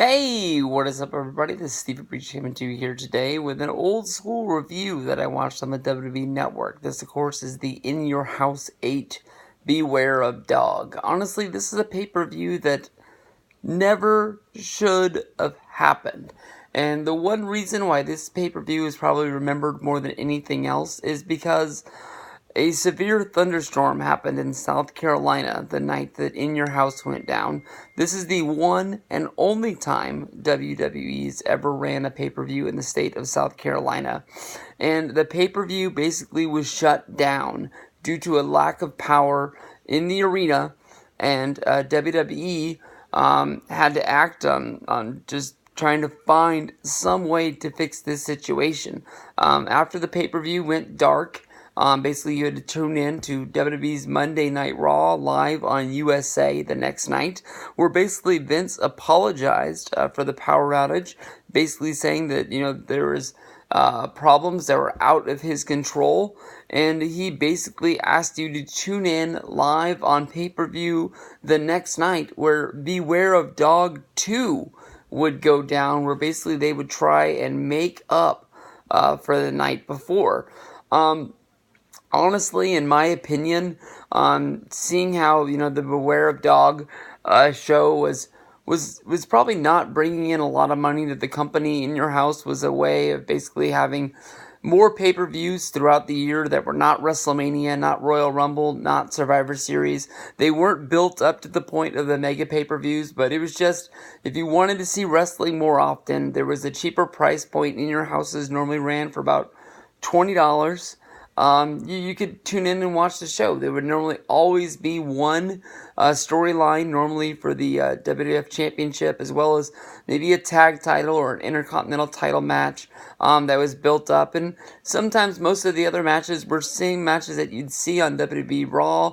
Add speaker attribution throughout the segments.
Speaker 1: Hey, what is up, everybody? This is Steve Breach coming to you here today with an old school review that I watched on the WWE Network. This, of course, is the In Your House 8 Beware of Dog. Honestly, this is a pay-per-view that never should have happened. And the one reason why this pay-per-view is probably remembered more than anything else is because a severe thunderstorm happened in South Carolina the night that In Your House went down. This is the one and only time WWE's ever ran a pay-per-view in the state of South Carolina. And the pay-per-view basically was shut down due to a lack of power in the arena, and WWE had to act on just trying to find some way to fix this situation. After the pay-per-view went dark, basically, you had to tune in to WWE's Monday Night Raw live on USA the next night, where basically Vince apologized for the power outage, basically saying that, there was problems that were out of his control, and he basically asked you to tune in live on pay-per-view the next night, where Beware of Dog 2 would go down, where basically they would try and make up for the night before. Honestly, in my opinion, seeing how, the Beware of Dog show was probably not bringing in a lot of money to the company. In Your House was a way of basically having more pay-per-views throughout the year that were not WrestleMania, not Royal Rumble, not Survivor Series. They weren't built up to the point of the mega pay-per-views, but it was just, if you wanted to see wrestling more often, there was a cheaper price point. In Your Houses normally ran for about $20. You could tune in and watch the show. There would normally always be one storyline, normally for the WWF Championship, as well as maybe a tag title or an Intercontinental title match that was built up. And sometimes most of the other matches were same matches that you'd see on WWE Raw,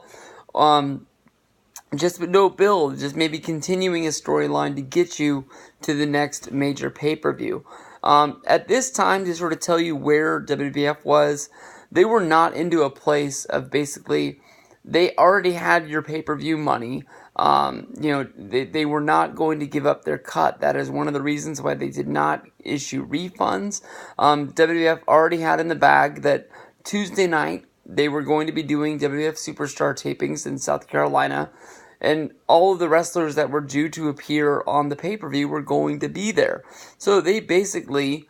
Speaker 1: just with no build, just maybe continuing a storyline to get you to the next major pay-per-view. At this time, to sort of tell you where WWF was, they were not into a place of basically, they already had your pay-per-view money. They were not going to give up their cut. That is one of the reasons why they did not issue refunds. WWF already had in the bag that Tuesday night they were going to be doing WWF Superstar tapings in South Carolina, and all of the wrestlers that were due to appear on the pay-per-view were going to be there. So they basically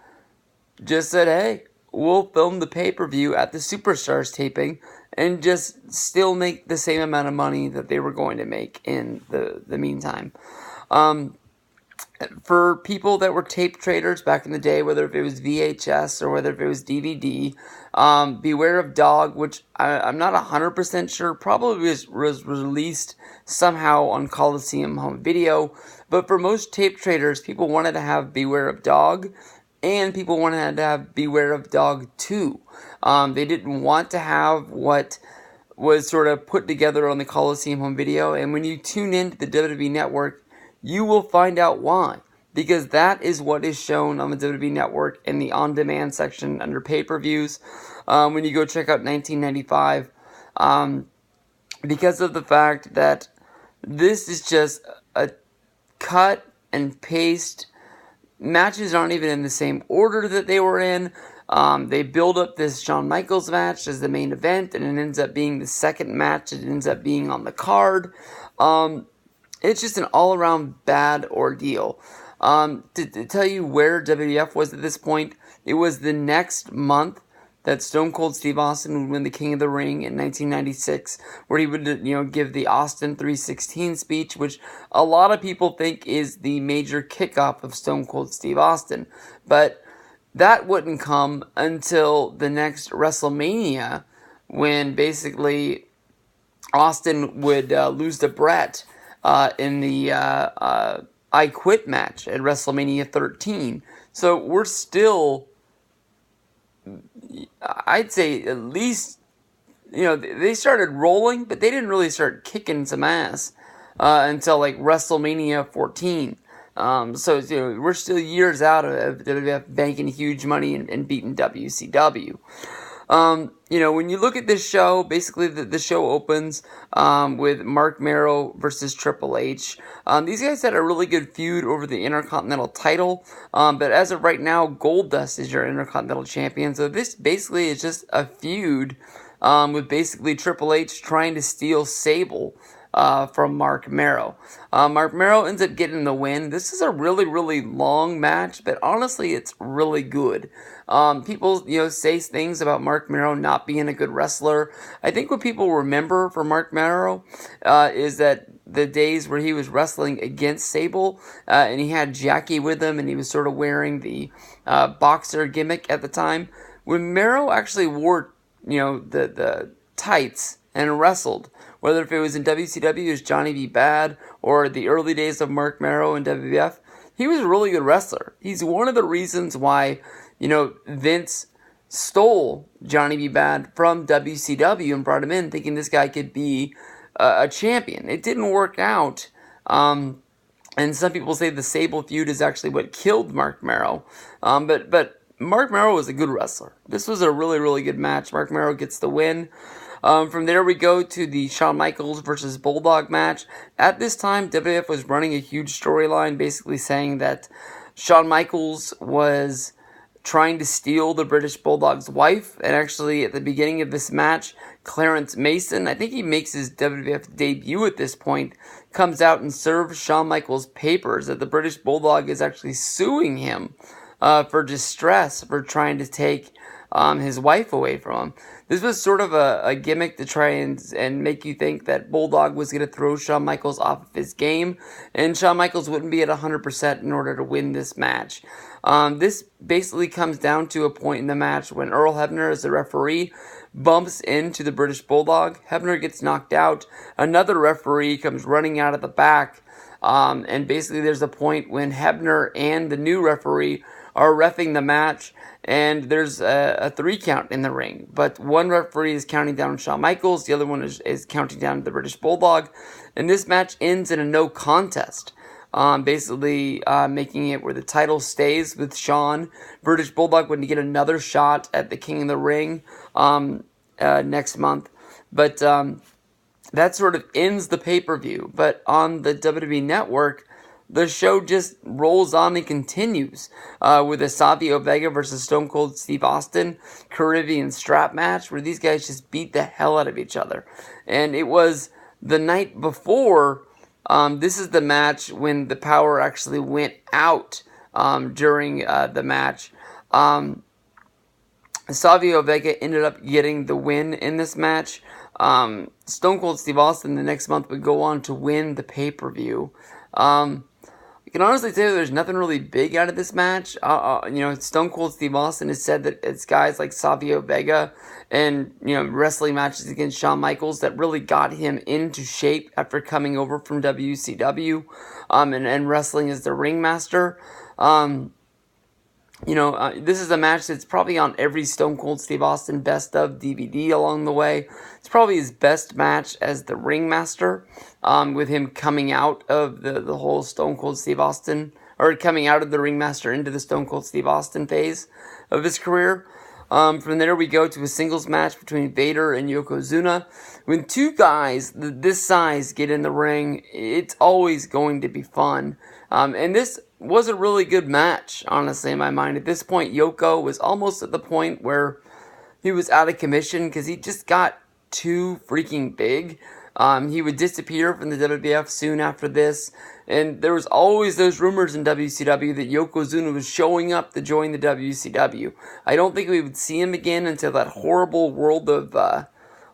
Speaker 1: just said, hey, we'll film the pay-per-view at the Superstars taping and just still make the same amount of money that they were going to make in the meantime. For people that were tape traders back in the day, whether if it was VHS or whether if it was DVD, Beware of Dog, which I'm not 100% sure, probably was released somehow on Coliseum Home Video, but for most tape traders, people wanted to have Beware of Dog, and people wanted to have Beware of Dog 2. They didn't want to have what was sort of put together on the Coliseum Home Video, and when you tune into the WWE Network, you will find out why. Because that is what is shown on the WWE Network in the on-demand section under pay-per-views. When you go check out 1995, because of the fact that this is just a cut and paste. Matches aren't even in the same order that they were in. They build up this Shawn Michaels match as the main event, and it ends up being the second match. It ends up being on the card. It's just an all-around bad ordeal. To tell you where WWF was at this point, it was the next month that Stone Cold Steve Austin would win the King of the Ring in 1996, where he would, give the Austin 3:16 speech, which a lot of people think is the major kickoff of Stone Cold Steve Austin. But that wouldn't come until the next WrestleMania, when basically Austin would lose to Brett in the I Quit match at WrestleMania 13. So we're still, I'd say at least, they started rolling, but they didn't really start kicking some ass until like WrestleMania 14. So we're still years out of WWF banking huge money and beating WCW. When you look at this show, basically the show opens with Mark Merrow versus Triple H. These guys had a really good feud over the Intercontinental title, but as of right now, Goldust is your Intercontinental Champion. So this basically is just a feud with basically Triple H trying to steal Sable from Mark Merrow. Mark Merrow ends up getting the win. This is a really, really long match, but honestly, it's really good. People, say things about Mark Merrow not being a good wrestler. I think what people remember for Mark Merrow is that the days where he was wrestling against Sable, and he had Jackie with him, and he was sort of wearing the boxer gimmick at the time. When Merrow actually wore, the tights and wrestled, whether if it was in WCW as Johnny B. Bad or the early days of Mark Merrow in WWF, he was a really good wrestler. He's one of the reasons why, Vince stole Johnny B. Bad from WCW and brought him in thinking this guy could be a champion. It didn't work out. And some people say the Sable feud is actually what killed Mark Merrow. But Mark Merrow was a good wrestler. This was a really, really good match. Mark Merrow gets the win. From there we go to the Shawn Michaels versus Bulldog match. At this time, WWF was running a huge storyline basically saying that Shawn Michaels was trying to steal the British Bulldog's wife. And actually, at the beginning of this match, Clarence Mason, I think he makes his WWF debut at this point, comes out and serves Shawn Michaels papers that the British Bulldog is actually suing him for distress for trying to take his wife away from him. This was sort of a gimmick to try and make you think that Bulldog was going to throw Shawn Michaels off of his game, and Shawn Michaels wouldn't be at 100% in order to win this match. This basically comes down to a point in the match when Earl Hebner, as the referee, bumps into the British Bulldog. Hebner gets knocked out. Another referee comes running out of the back, and basically there's a point when Hebner and the new referee are reffing the match, and there's a 3 count in the ring. But one referee is counting down Shawn Michaels, the other one is counting down the British Bulldog, and this match ends in a no contest. Basically making it where the title stays with Shawn. British Bulldog would get another shot at the King of the Ring next month. But that sort of ends the pay-per-view. But on the WWE Network, the show just rolls on and continues with a Savio Vega versus Stone Cold Steve Austin Caribbean strap match where these guys just beat the hell out of each other. And it was the night before, this is the match when the power actually went out during the match. Savio Vega ended up getting the win in this match. Stone Cold Steve Austin the next month would go on to win the pay-per-view. I can honestly say there's nothing really big out of this match. Stone Cold Steve Austin has said that it's guys like Savio Vega and, wrestling matches against Shawn Michaels that really got him into shape after coming over from WCW, and wrestling as the ringmaster. This is a match that's probably on every Stone Cold Steve Austin best of DVD along the way. It's probably his best match as the ringmaster, with him coming out of the whole Stone Cold Steve Austin, or coming out of the ringmaster into the Stone Cold Steve Austin phase of his career. From there we go to a singles match between Vader and Yokozuna. When two guys this size get in the ring, it's always going to be fun. And this was a really good match, honestly, in my mind. At this point, Yoko was almost at the point where he was out of commission because he just got too freaking big. He would disappear from the WWF soon after this, and there was always those rumors in WCW that Yokozuna was showing up to join the WCW. I don't think we would see him again until that horrible World of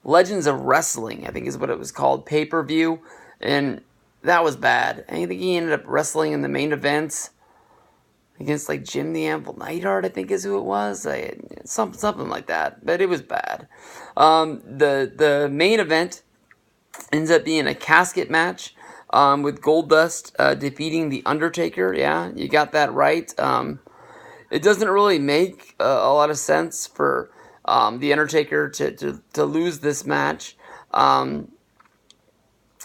Speaker 1: Legends of Wrestling, I think is what it was called, pay-per-view, and that was bad. I think he ended up wrestling in the main events against like Jim the Anvil Neidhart, I think is who it was. Something like that, but it was bad. The main event ends up being a casket match with Goldust defeating The Undertaker. Yeah, you got that right. It doesn't really make a lot of sense for The Undertaker to lose this match.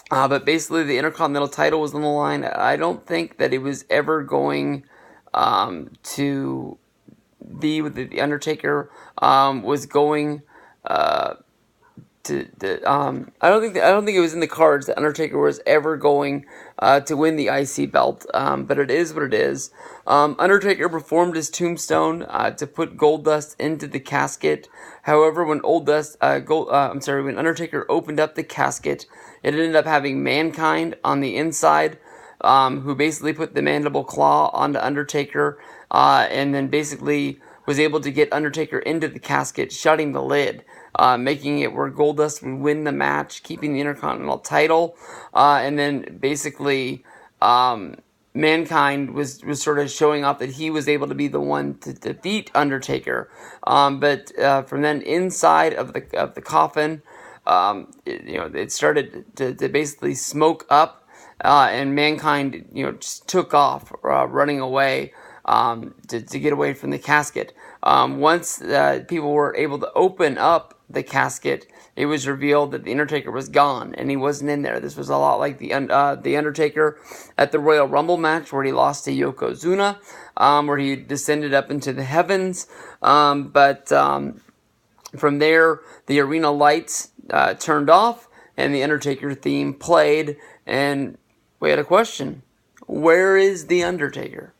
Speaker 1: But basically the Intercontinental title was on the line. I don't think that it was ever going to be with The Undertaker was going I don't think it was in the cards that Undertaker was ever going to win the IC belt, but it is what it is. Undertaker performed his tombstone to put Goldust into the casket. However, when when Undertaker opened up the casket, it ended up having Mankind on the inside, who basically put the mandible claw onto Undertaker, and then basically was able to get Undertaker into the casket, shutting the lid, making it where Goldust would win the match, keeping the Intercontinental title, and then basically Mankind was sort of showing off that he was able to be the one to defeat Undertaker. But from then inside of the coffin, it started to basically smoke up, and Mankind just took off, running away. To get away from the casket. Once people were able to open up the casket, it was revealed that the Undertaker was gone and he wasn't in there. This was a lot like the Undertaker at the Royal Rumble match where he lost to Yokozuna, where he descended up into the heavens. But from there, the arena lights turned off and the Undertaker theme played, and we had a question: where is the Undertaker?